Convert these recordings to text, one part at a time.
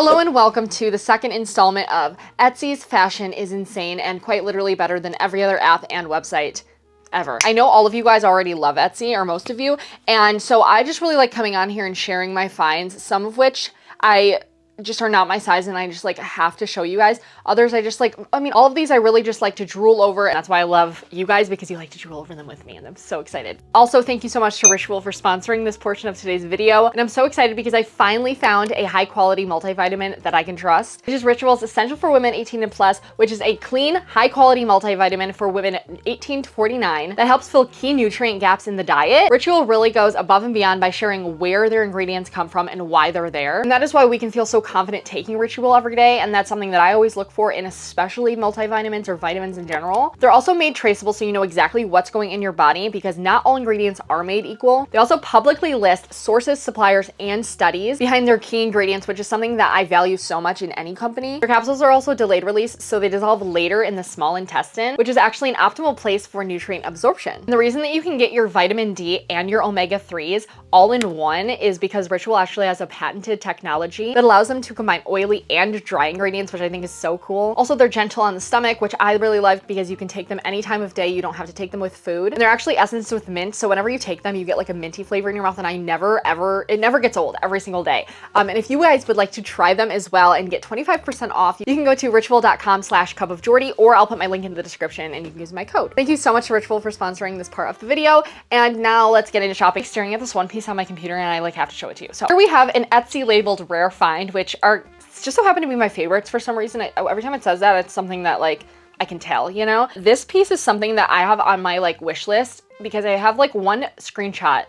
Hello and welcome to the second installment of Etsy's Fashion is Insane and quite literally better than every other app and website ever. I know all of you guys already love Etsy, or most of you, and so I just really like coming on here and sharing my finds, some of which I just are not my size and I just like have to show you guys. Others I just like, all of these I really just like to drool over, and that's why I love you guys, because you like to drool over them with me and I'm so excited. Also, thank you so much to Ritual for sponsoring this portion of today's video, and I'm so excited because I finally found a high quality multivitamin that I can trust. This is Ritual's Essential for Women 18 and Plus, which is a clean, high quality multivitamin for women 18 to 49 that helps fill key nutrient gaps in the diet. Ritual really goes above and beyond by sharing where their ingredients come from and why they're there, and that is why we can feel so confident taking Ritual every day, and that's something that I always look for in especially multivitamins or vitamins in general. They're also made traceable, so you know exactly what's going in your body, because not all ingredients are made equal. They also publicly list sources, suppliers, and studies behind their key ingredients, which is something that I value so much in any company. Their capsules are also delayed release, so they dissolve later in the small intestine, which is actually an optimal place for nutrient absorption. And the reason that you can get your vitamin D and your omega-3s all in one is because Ritual actually has a patented technology that allows them to combine oily and dry ingredients, which I think is so cool. Also, they're gentle on the stomach, which I really like because you can take them any time of day. You don't have to take them with food. And they're actually essenced with mint, so whenever you take them, you get like a minty flavor in your mouth, and it never gets old every single day. And if you guys would like to try them as well and get 25% off, you can go to ritual.com/cupofjordy, or I'll put my link in the description and you can use my code. Thank you so much to Ritual for sponsoring this part of the video. And now let's get into shopping. Staring at this one piece on my computer and I like have to show it to you. So here we have an Etsy labeled rare find, which are just so happen to be my favorites for some reason. Every time it says that, it's something that like I can tell, you know? This piece is something that I have on my like wish list because I have like one screenshot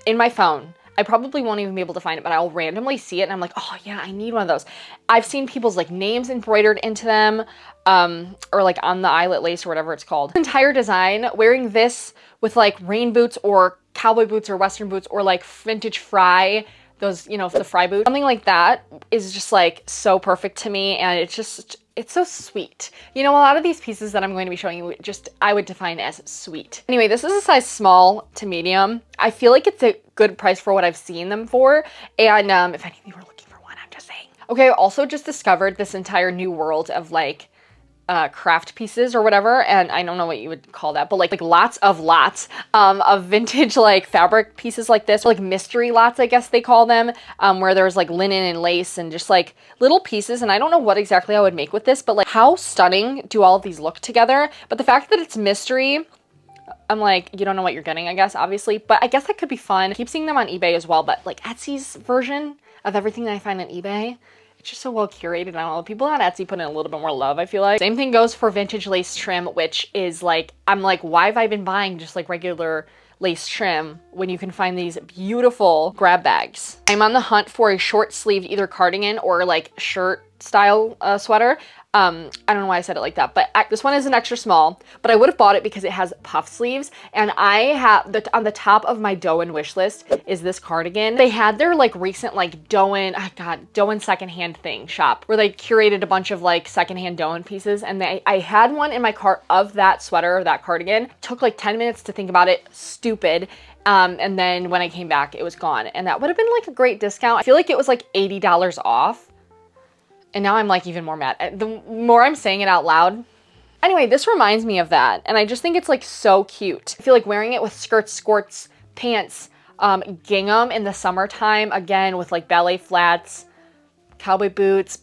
in my phone. I probably won't even be able to find it, but I'll randomly see it and I'm like, oh yeah, I need one of those. I've seen people's like names embroidered into them, or like on the eyelet lace or whatever it's called. Entire design, wearing this with like rain boots or cowboy boots or western boots or like vintage fry, those, you know, the fry boots, something like that is just like so perfect to me, and it's so sweet. You know, a lot of these pieces that I'm going to be showing you, I would define as sweet. Anyway, this is a size small to medium. I feel like it's a good price for what I've seen them for, and if any of you are looking for one, I'm just saying. Okay, I also just discovered this entire new world of like craft pieces or whatever, and I don't know what you would call that, but like lots of vintage like fabric pieces like this, or like mystery lots, I guess they call them, where there's like linen and lace and just like little pieces, and I don't know what exactly I would make with this, but like how stunning do all of these look together. But the fact that it's mystery, I'm like, you don't know what you're getting, I guess, obviously, but I guess that could be fun. I keep seeing them on eBay as well, but like Etsy's version of everything that I find on eBay, it's just so well curated. I don't know, people on Etsy put in a little bit more love, I feel like. Same thing goes for vintage lace trim, which is like, I'm like, why have I been buying just like regular lace trim when you can find these beautiful grab bags? I'm on the hunt for a short sleeved either cardigan or like shirt style sweater. I don't know why I said it like that, but this one is an extra small, but I would have bought it because it has puff sleeves, and I have on the top of my Doan wish list is this cardigan. They had their like recent like Doan secondhand thing shop where they curated a bunch of like secondhand Doan pieces, and I had one in my cart of that sweater or that cardigan. Took like 10 minutes to think about it, stupid. And then when I came back, it was gone, and that would have been like a great discount. I feel like it was like $80 off. And now I'm like even more mad. The more I'm saying it out loud. Anyway, this reminds me of that. And I just think it's like so cute. I feel like wearing it with skirts, skirts, pants, gingham in the summertime, again with like ballet flats, cowboy boots,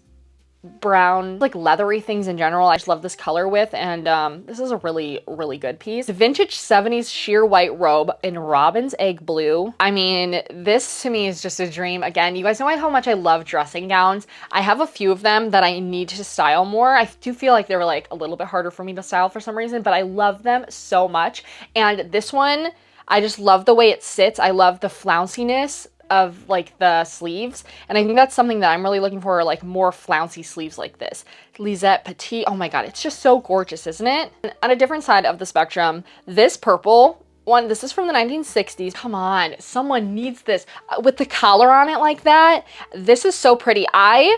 brown, like leathery things in general. I just love this color with, and this is a really, really good piece. The vintage 70s sheer white robe in robin's egg blue. I mean, this to me is just a dream. Again, you guys know how much I love dressing gowns. I have a few of them that I need to style more. I do feel like they were like a little bit harder for me to style for some reason, but I love them so much. And this one, I just love the way it sits. I love the flounciness of like the sleeves, and I think that's something that I'm really looking for, like more flouncy sleeves like this. Lisette Petite, oh my god, it's just so gorgeous, isn't it? And on a different side of the spectrum, this purple one, this is from the 1960s. Come on, someone needs this with the collar on it like that. This is so pretty. I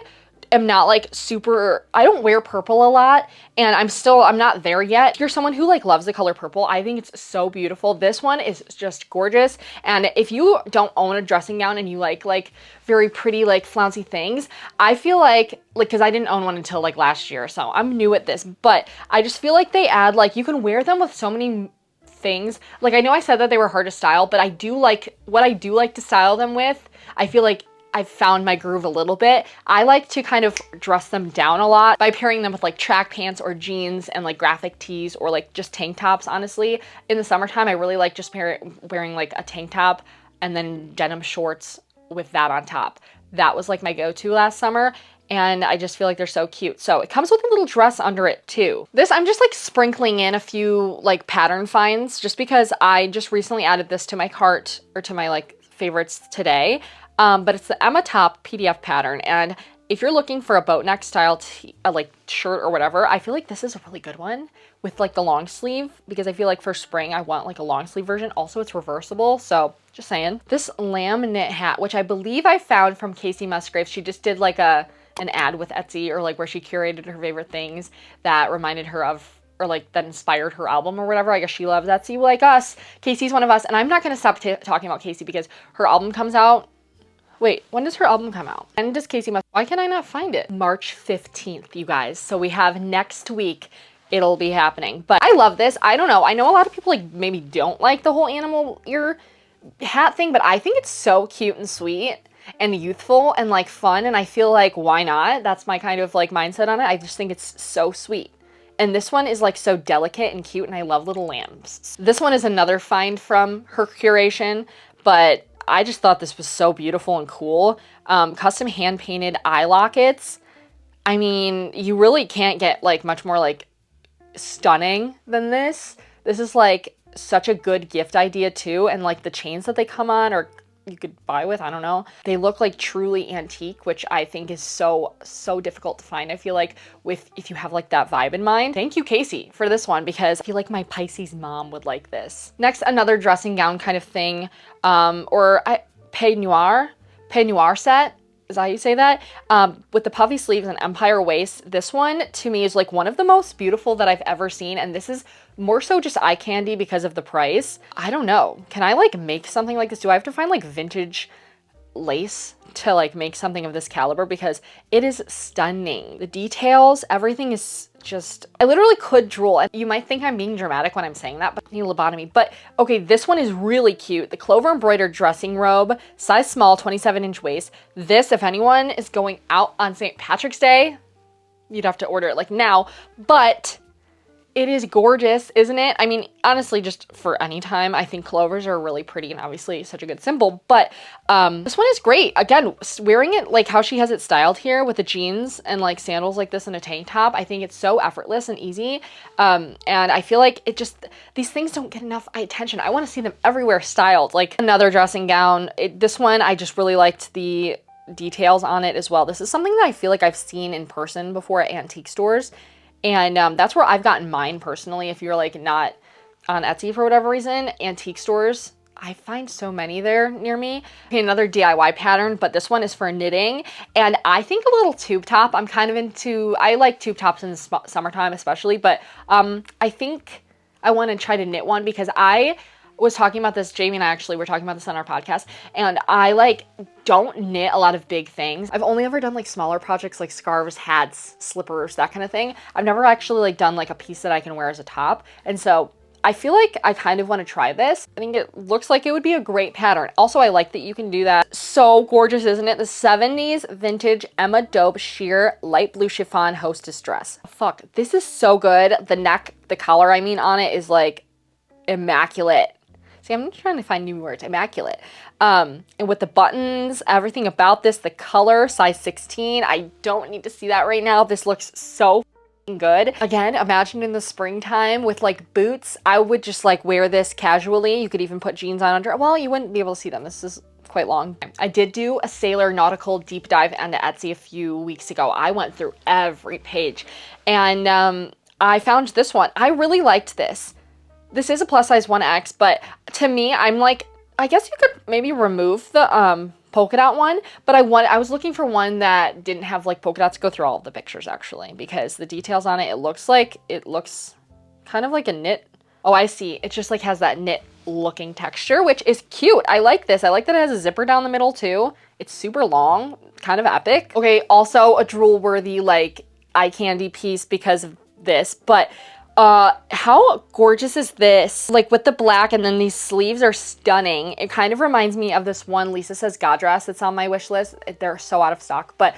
am not like super, I don't wear purple a lot, and I'm not there yet. If you're someone who like loves the color purple, I think it's so beautiful. This one is just gorgeous. And if you don't own a dressing gown and you like very pretty, like flouncy things, I feel like, cause I didn't own one until like last year, so I'm new at this, but I just feel like they add, like, you can wear them with so many things. Like, I know I said that they were hard to style, but I do like, what I do like to style them with, I feel like I've found my groove a little bit. I like to kind of dress them down a lot by pairing them with like track pants or jeans and like graphic tees or like just tank tops, honestly. In the summertime, I really like just wearing like a tank top and then denim shorts with that on top. That was like my go-to last summer, and I just feel like they're so cute. So it comes with a little dress under it too. This, I'm just like sprinkling in a few like pattern finds just because I just recently added this to my cart, or to my like favorites today. But it's the Emma Top PDF pattern, and if you're looking for a boat neck style like shirt or whatever, I feel like this is a really good one with like the long sleeve, because I feel like for spring I want like a long sleeve version. Also, it's reversible, so just saying. This lamb knit hat, which I believe I found from Casey Musgraves. She just did like an ad with Etsy, or like where she curated her favorite things that reminded her of, or like that inspired her album or whatever. I guess she loves Etsy like us. Casey's one of us, and I'm not going to stop talking about Casey because her album comes out. Wait, when does her album come out? And does Casey why can I not find it? March 15th, you guys. So we have next week, it'll be happening. But I love this. I don't know. I know a lot of people like maybe don't like the whole animal ear hat thing, but I think it's so cute and sweet and youthful and like fun. And I feel like, why not? That's my kind of like mindset on it. I just think it's so sweet. And this one is like so delicate and cute, and I love little lambs. This one is another find from her curation, but I just thought this was so beautiful and cool. Custom hand painted eye lockets. I mean, you really can't get like much more like stunning than this. This is like such a good gift idea too. And like the chains that they come on, or you could buy with, I don't know. They look like truly antique, which I think is so difficult to find. I feel like if you have like that vibe in mind. Thank you, Casey, for this one, because I feel like my Pisces mom would like this. Next, another dressing gown kind of thing, peignoir set. Is that how you say that? With the puffy sleeves and empire waist. This one to me is like one of the most beautiful that I've ever seen. And this is more so just eye candy because of the price. I don't know. Can I like make something like this? Do I have to find like vintage lace to like make something of this caliber? Because it is stunning. The details, everything is just, I literally could drool. And you might think I'm being dramatic when I'm saying that, but I need lobotomy. But okay, this one is really cute. The clover embroidered dressing robe, size small, 27-inch waist. This, if anyone is going out on St. Patrick's Day, you'd have to order it like now, but it is gorgeous, isn't it? I mean, honestly, just for any time, I think clovers are really pretty and obviously such a good symbol, but this one is great. Again, wearing it like how she has it styled here with the jeans and like sandals like this and a tank top, I think it's so effortless and easy. And I feel like it just, these things don't get enough attention. I want to see them everywhere styled. Like another dressing gown, this one, I just really liked the details on it as well. This is something that I feel like I've seen in person before at antique stores. And that's where I've gotten mine personally. If you're like not on Etsy for whatever reason, antique stores, I find so many there near me. Okay, another DIY pattern, but this one is for knitting. And I think a little tube top. I'm kind of into, I like tube tops in the summertime especially, but I think I want to try to knit one because I was talking about this, Jamie and I actually were talking about this on our podcast, and I like don't knit a lot of big things. I've only ever done like smaller projects like scarves, hats, slippers, that kind of thing. I've never actually like done like a piece that I can wear as a top. And so I feel like I kind of want to try this. I think it looks like it would be a great pattern. Also, I like that you can do that. So gorgeous, isn't it? The 70s vintage Emma Dope sheer light blue chiffon hostess dress. Fuck, this is so good. The neck, the collar, I mean, on it is like immaculate. See, I'm trying to find new words. Immaculate. And with the buttons, everything about this, the color, size 16. I don't need to see that right now. This looks so good. Again, imagine in the springtime with like boots. I would just like wear this casually. You could even put jeans on under it. Well, you wouldn't be able to see them. This is quite long. I did do a Sailor Nautical deep dive into Etsy a few weeks ago. I went through every page and I found this one. I really liked this. This is a plus size 1X, but to me, I'm like, I guess you could maybe remove the polka dot one, but I was looking for one that didn't have like polka dots. Go through all of the pictures actually, because the details on it, it looks kind of like a knit. Oh, I see. It just like has that knit looking texture, which is cute. I like this. I like that it has a zipper down the middle too. It's super long, kind of epic. Okay, also a drool worthy like eye candy piece because of this, but how gorgeous is this? Like with the black, and then these sleeves are stunning. It kind of reminds me of this one Lisa Says God dress that's on my wish list. They're so out of stock, but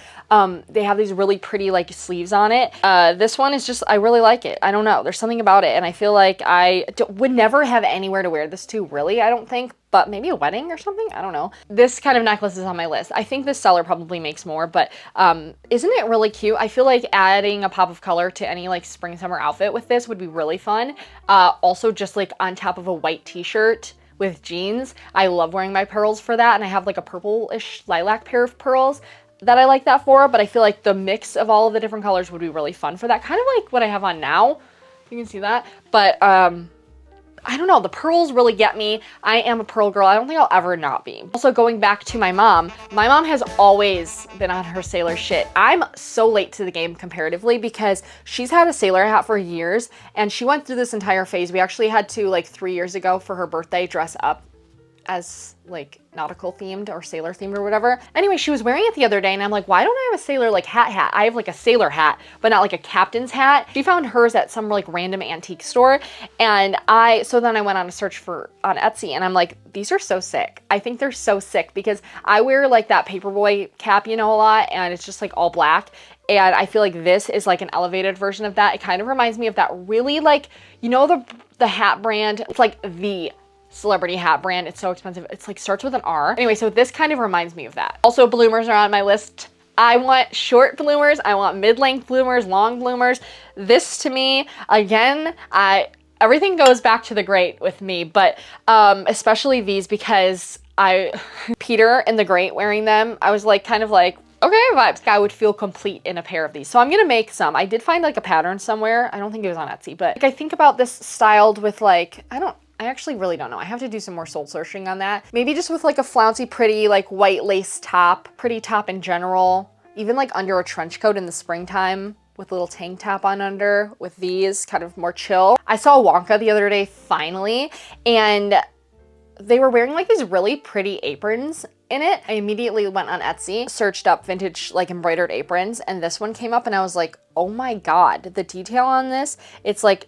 they have these really pretty like sleeves on it. This one is just, I really like it. I don't know, there's something about it, and I feel like I would never have anywhere to wear this to, really, I don't think, but maybe a wedding or something, I don't know. This kind of necklace is on my list. I think this seller probably makes more, but isn't it really cute? I feel like adding a pop of color to any like spring summer outfit with this would be really fun. Also just like on top of a white t-shirt with jeans. I love wearing my pearls for that, and I have like a purple-ish lilac pair of pearls that I like that for, but I feel like the mix of all of the different colors would be really fun for that. Kind of like what I have on now. You can see that, but I don't know, the pearls really get me. I am a pearl girl. I don't think I'll ever not be. Also, going back to my mom has always been on her sailor shit. I'm so late to the game comparatively because she's had a sailor hat for years, and she went through this entire phase. We actually had to, like 3 years ago for her birthday, dress up as like nautical themed or sailor themed or whatever. Anyway, she was wearing it the other day, and I'm like, why don't I have a sailor like hat? I have like a sailor hat, but not like a captain's hat. She found hers at some like random antique store, and so then I went on a search on Etsy, and I'm like, these are so sick. I think they're so sick because I wear like that paperboy cap, you know, a lot, and it's just like all black. And I feel like this is like an elevated version of that. It kind of reminds me of that really like, you know, the hat brand. It's like the celebrity hat brand. It's so expensive. It's like starts with an R. Anyway, so this kind of reminds me of that. Also, bloomers are on my list. I want short bloomers. I want mid-length bloomers, long bloomers. This to me, again, everything goes back to the great with me, but especially these, because Peter and the Great wearing them, I was like, kind of like, okay, vibes. I would feel complete in a pair of these. So I'm gonna make some. I did find like a pattern somewhere. I don't think it was on Etsy, but like, I think about this styled with like, I actually really don't know. I have to do some more soul searching on that. Maybe just with like a flouncy, pretty, like white lace top, pretty top in general, even like under a trench coat in the springtime with a little tank top on under with these, kind of more chill. I saw Wonka the other day, finally, and they were wearing like these really pretty aprons in it. I immediately went on Etsy, searched up vintage like embroidered aprons, and this one came up, and I was like, oh my God, the detail on this, it's like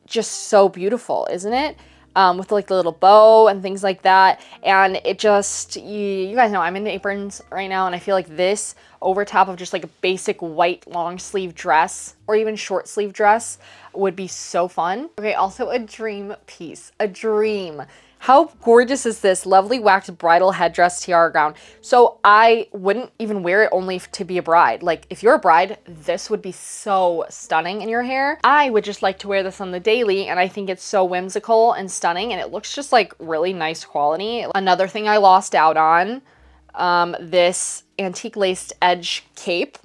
just so beautiful, isn't it? With like the little bow and things like that. And it just, you guys know I'm into aprons right now, and I feel like this over top of just like a basic white long sleeve dress or even short sleeve dress would be so fun. Okay, also a dream piece, a dream. How gorgeous is this lovely waxed bridal headdress tiara gown? So I wouldn't even wear it only to be a bride. Like if you're a bride, this would be so stunning in your hair. I would just like to wear this on the daily, and I think it's so whimsical and stunning, and it looks just like really nice quality. Another thing I lost out on, this antique laced edge cape,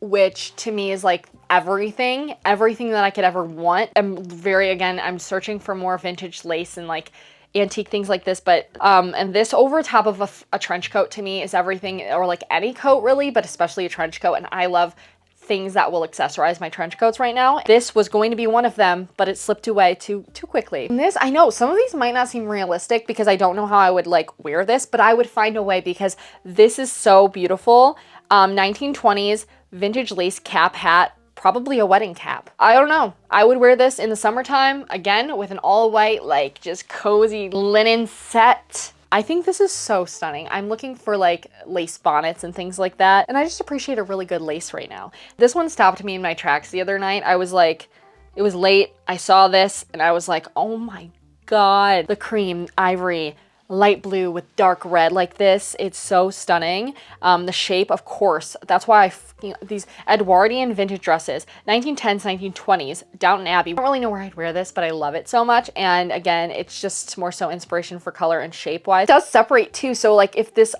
which to me is like everything that I could ever want. I'm searching for more vintage lace and like antique things like this, but and this over top of a trench coat to me is everything, or like any coat really, but especially a trench coat, and I love things that will accessorize my trench coats right now. This was going to be one of them, but it slipped away too quickly. And this, I know some of these might not seem realistic because I don't know how I would like wear this, but I would find a way because this is so beautiful. 1920s vintage lace cap hat, probably a wedding cap. I don't know. I would wear this in the summertime, again, with an all white, like just cozy linen set. I think this is so stunning. I'm looking for like lace bonnets and things like that, and I just appreciate a really good lace right now. This one stopped me in my tracks the other night. I was like, it was late, I saw this, and I was like, oh my God. The cream, ivory, light blue with dark red like this. It's so stunning. The shape, of course, that's why these Edwardian vintage dresses, 1910s, 1920s, Downton Abbey. I don't really know where I'd wear this, but I love it so much. And again, it's just more so inspiration for color and shape wise. It does separate too. So like if this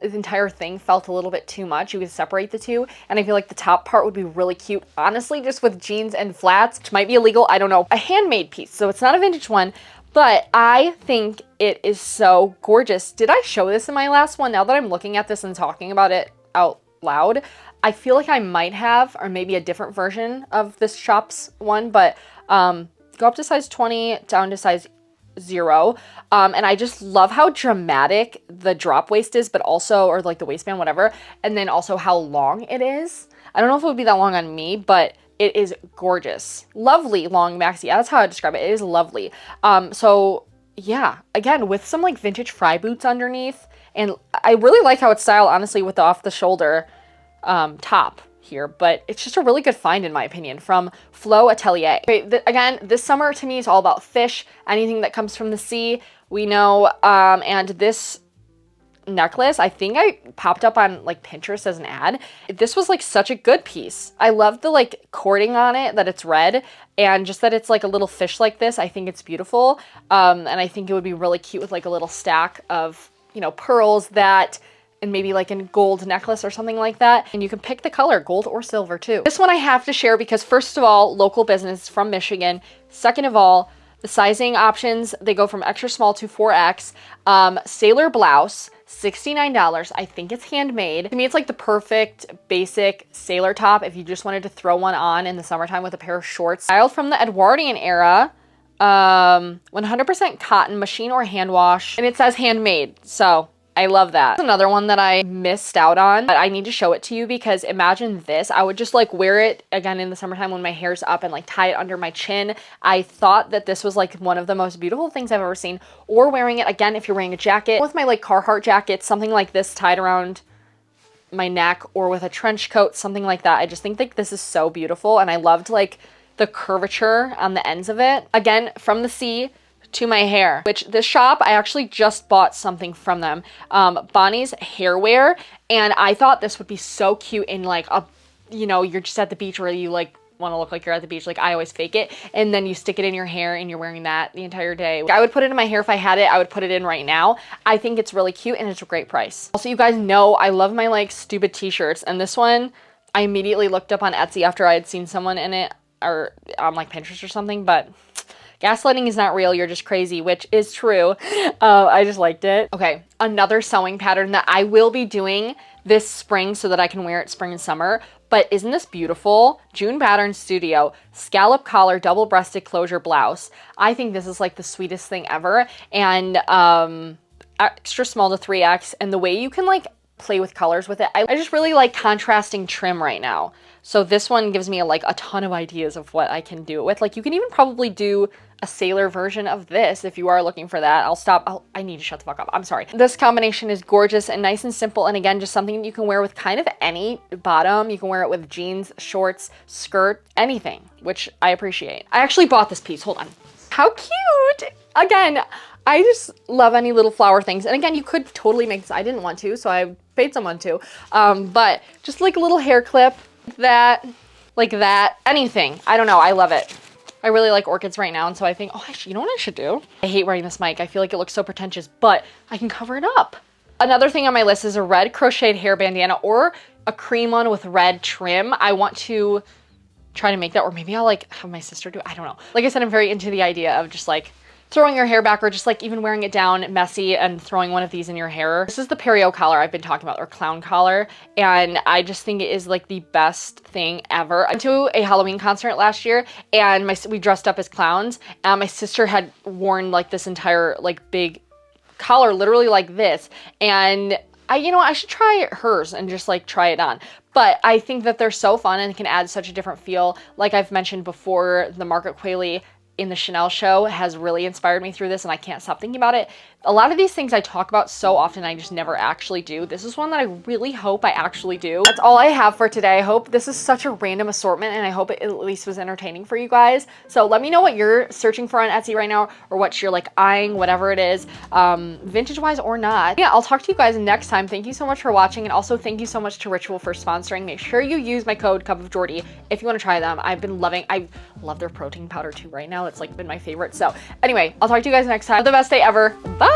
entire thing felt a little bit too much, you could separate the two. And I feel like the top part would be really cute, honestly, just with jeans and flats, which might be illegal. I don't know. A handmade piece. So it's not a vintage one, but I think it is so gorgeous. Did I show this in my last one? Now that I'm looking at this and talking about it out loud, I feel like I might have, or maybe a different version of this Shops one, but go up to size 20, down to size 0. And I just love how dramatic the drop waist is, but also, or like the waistband, whatever. And then also how long it is. I don't know if it would be that long on me, but it is gorgeous. Lovely long maxi. That's how I describe it. It is lovely. So yeah, again, with some like vintage fry boots underneath. And I really like how it's styled, honestly, with the off the shoulder top here, but it's just a really good find in my opinion from Flo Atelier. Okay, again, this summer to me is all about fish, anything that comes from the sea, we know, and this necklace, I think I popped up on like Pinterest as an ad. This was like such a good piece. I love the like cording on it, that it's red, and just that it's like a little fish like this. I think it's beautiful, and I think it would be really cute with like a little stack of, you know, pearls that, and maybe like a gold necklace or something like that. And you can pick the color, gold or silver too. This one I have to share because first of all, local business from Michigan. Second of all, the sizing options, they go from extra small to 4X. Sailor blouse, $69. I think it's handmade. To me, it's like the perfect basic sailor top if you just wanted to throw one on in the summertime with a pair of shorts. Styled from the Edwardian era. 100% cotton, machine or hand wash. And it says handmade, so I love that. That's another one that I missed out on, but I need to show it to you because imagine this. I would just like wear it again in the summertime when my hair's up and like tie it under my chin. I thought that this was like one of the most beautiful things I've ever seen. Or wearing it again if you're wearing a jacket. With my like Carhartt jacket, something like this tied around my neck, or with a trench coat, something like that. I just think like this is so beautiful, and I loved like the curvature on the ends of it. Again, from the sea to my hair, which this shop, I actually just bought something from them. Bonnie's Hairwear, and I thought this would be so cute in like a, you know, you're just at the beach where you like want to look like you're at the beach. Like I always fake it, and then you stick it in your hair and you're wearing that the entire day. I would put it in my hair if I had it. I would put it in right now. I think it's really cute and it's a great price. Also, you guys know I love my like stupid t-shirts, and this one I immediately looked up on Etsy after I had seen someone in it, or on like Pinterest or something, but gaslighting is not real, you're just crazy, which is true. I just liked it. Okay, another sewing pattern that I will be doing this spring so that I can wear it spring and summer. But isn't this beautiful? June Pattern Studio, scallop collar, double-breasted closure blouse. I think this is like the sweetest thing ever. And extra small to 3X. And the way you can like play with colors with it. I just really like contrasting trim right now. So this one gives me a ton of ideas of what I can do it with. Like you can even probably do a sailor version of this if you are looking for that. I'll stop. I need to shut the fuck up. I'm sorry. This combination is gorgeous and nice and simple. And again, just something you can wear with kind of any bottom. You can wear it with jeans, shorts, skirt, anything, which I appreciate. I actually bought this piece. Hold on. How cute. Again, I just love any little flower things. And again, you could totally make this. I didn't want to, so I paid someone to. But just like a little hair clip, that, like that, anything. I don't know. I love it. I really like orchids right now, and so I think, oh, you know what I should do? I hate wearing this mic. I feel like it looks so pretentious, but I can cover it up. Another thing on my list is a red crocheted hair bandana or a cream one with red trim. I want to try to make that, or maybe I'll like have my sister do it. I don't know. Like I said, I'm very into the idea of just like throwing your hair back, or just like even wearing it down messy and throwing one of these in your hair. This is the Perio collar I've been talking about, or clown collar, and I just think it is like the best thing ever. I went to a Halloween concert last year, and we dressed up as clowns, and my sister had worn like this entire like big collar, literally like this, and I should try hers and just like try it on. But I think that they're so fun and can add such a different feel. Like I've mentioned before, the Margaret Qualley in the Chanel show has really inspired me through this, and I can't stop thinking about it. A lot of these things I talk about so often, I just never actually do. This is one that I really hope I actually do. That's all I have for today. I hope this is such a random assortment, and I hope it at least was entertaining for you guys. So let me know what you're searching for on Etsy right now, or what you're like eyeing, whatever it is, vintage wise or not. Yeah, I'll talk to you guys next time. Thank you so much for watching, and also thank you so much to Ritual for sponsoring. Make sure you use my code Cup of Jordy if you want to try them. I love their protein powder too right now. It's like been my favorite. So anyway, I'll talk to you guys next time. Have the best day ever. Bye.